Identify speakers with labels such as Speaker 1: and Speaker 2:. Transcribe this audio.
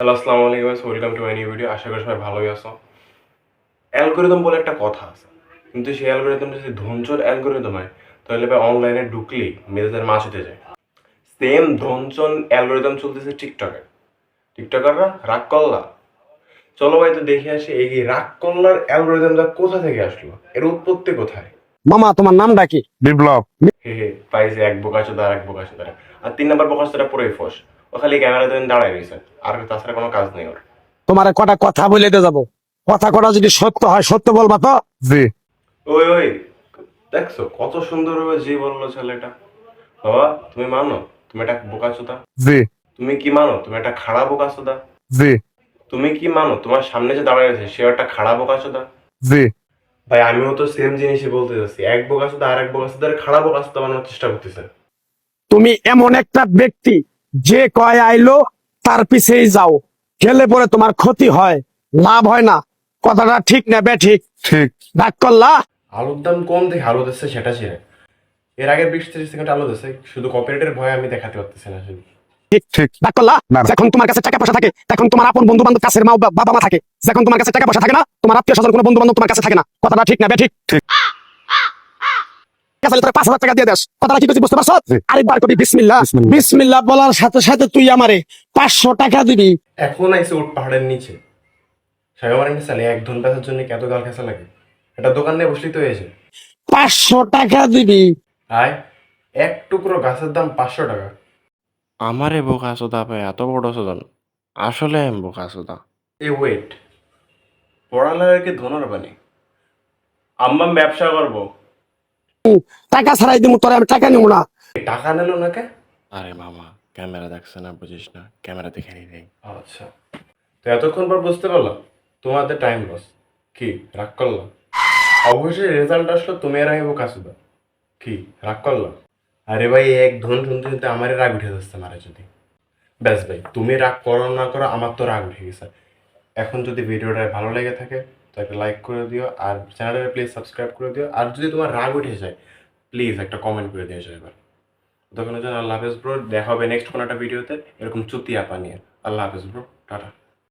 Speaker 1: Hello, আসসালামু আলাইকুম, welcome to my new video. আশা করি সবাই ভালোই আছো। অ্যালগরিদম বলে একটা কথা আছে, কিন্তু সেই অ্যালগরিদম যদি ধনচোর অ্যালগরিদম হয় তাহলে ভাই অনলাইনে ঢুকলেই মেজাজের মাছ হতে যায়। সেম ধনচন অ্যালগরিদম চলতেছে টিকটকে। টিকটকাররা রাগ কল্লা, চলো ভাই তো দেখে আসি এই রাগ কল্লার অ্যালগরিদমটা কোথা থেকে আসলো, এর উৎপত্তি কোথায়।
Speaker 2: মামা তোমার নামটা কি?
Speaker 3: বিপ্লব।
Speaker 1: হে হে, পাইছে এক বোকাচোদা আর এক বোকাচোদা। আর 3 নম্বর বোকাচোদাটা পুরোই ফোস। ও খালি ক্যামেরা ধরে দাঁড়ায় রয়েছে, আর তাছাড়া কোনো কাজ নেই ওর।
Speaker 2: তোমারে কটা কথা বলে দিয়ে যাবো, কথা কটা যদি সত্য হয় সত্য বলবা তো?
Speaker 3: জি।
Speaker 1: ওই ওই, দেখছো কত সুন্দরভাবে জি বললো ছেলেটা। বাবা তুমি মানো তুমি একটা বোকাচোদা?
Speaker 3: জি।
Speaker 1: তুমি কি মানো তুমি একটা খাড়া বোকাচোদা?
Speaker 3: জি।
Speaker 1: তুমি কি মানো তোমার সামনে যে দাঁড়ায় আছে সে একটা খাড়া বোকাচোদা?
Speaker 3: জি।
Speaker 1: ভাই আমিও তো সেম জিনিসই বলতে যাচ্ছি, এক বোকাচোদা আর এক বোকাচোদার খাড়া বোকাচোদা বানানোর চেষ্টা করতেছে।
Speaker 2: তুমি এমন একটা ব্যক্তি যে কয় আইলো তার পিছেই যাও, গেলে পরে তোমার ক্ষতি হয়, লাভ হয় না। কথাটা ঠিক না বে? ঠিক
Speaker 3: ঠিক।
Speaker 2: ডাক করলা।
Speaker 1: আলুর দাম কম দেখে আলু দিচ্ছে সেটা ছিঁড়ে। এর আগের 20-30 সেকেন্ড আলু দিচ্ছে, শুধু কপিরাইটের ভয়ে আমি দেখাতে পারতেছি না শুধু।
Speaker 2: ঠিক
Speaker 3: ঠিক।
Speaker 2: ডাক করলা।
Speaker 3: না।
Speaker 2: যখন তোমার কাছে টাকা পয়সা থাকে তখন তোমার আপন বন্ধু বান্ধব, কাছের মা বাবা মা থাকে। যখন তোমার কাছে টাকা পয়সা থাকে না, তোমার আত্মীয় স্বজন কোনো বন্ধু বান্ধব তোমার কাছে থাকে না। কথাটা ঠিক না বে? ঠিক
Speaker 3: ঠিক।
Speaker 2: কাছে তোর 5,000 টাকা দিয়ে দেস, কথাটা কি তুই বুঝতে পারছ?
Speaker 3: জি।
Speaker 2: আরেকবার কবি বিসমিল্লাহ।
Speaker 3: বিসমিল্লাহ।
Speaker 2: বিসমিল্লাহ বলার সাথে সাথে তুই আমারে 500 টাকা দিবি।
Speaker 1: এখন আইসে উঠ পাহাড়ের নিচে, সাহেব আমার এমনি চালে 1 ধন পেসার জন্য কত গাল খেসা লাগে। এটা দোকান নিয়ে বসলেই তো হয়েছে।
Speaker 2: 500 টাকা দিবি।
Speaker 1: আয়, এক টুকরো গাছের দাম 500 টাকা।
Speaker 4: আমারে বোকাচোদা ভাই, এত বড় চোদন? আসলে আমি বোকাচোদা।
Speaker 1: এ ওয়েট, পড়ালেখার কি ধনের বানি? আম্মা ব্যবসা করবো,
Speaker 2: টাকা ছাড়াই দিমু তোরে, আমি টাকা নিব না।
Speaker 1: টাকা নিল না কে?
Speaker 4: আরে মামা, ক্যামেরা দেখছে না, বুঝিস না? ক্যামেরা দেখে নি নেই।
Speaker 1: আচ্ছা, তো এতক্ষণ পর বুঝতে পারলাম তোমাদের টাইম লস। কি রাগ করলাম? অবশ্যই রেজাল্ট আসলো তুমি আর আমি বোকাচোদা। কি রাগ করলাম? আরে ভাই এক ধন শুনতে শুনতে আমারই রাগ উঠে যাচ্ছে মারে যদি। ব্যাস ভাই, তুমি রাগ করো না করো আমার তো রাগ উঠে গেছে। এখন যদি ভিডিওটা ভালো লেগে থাকে তো একটা লাইক করে দিও, আর চ্যানেলটা প্লিজ সাবস্ক্রাইব করে দিও। আর যদি তোমার রাগ উঠে যায় প্লিজ একটা কমেন্ট করে দিয়ে যাও এবার। তখন আল্লাহ হাফেজ ব্রো, দেখা হবে নেক্সট কোনো একটা ভিডিওতে এরকম চুতিয়া পানিয়ে। আল্লাহ হাফেজ ব্রো, টাটা।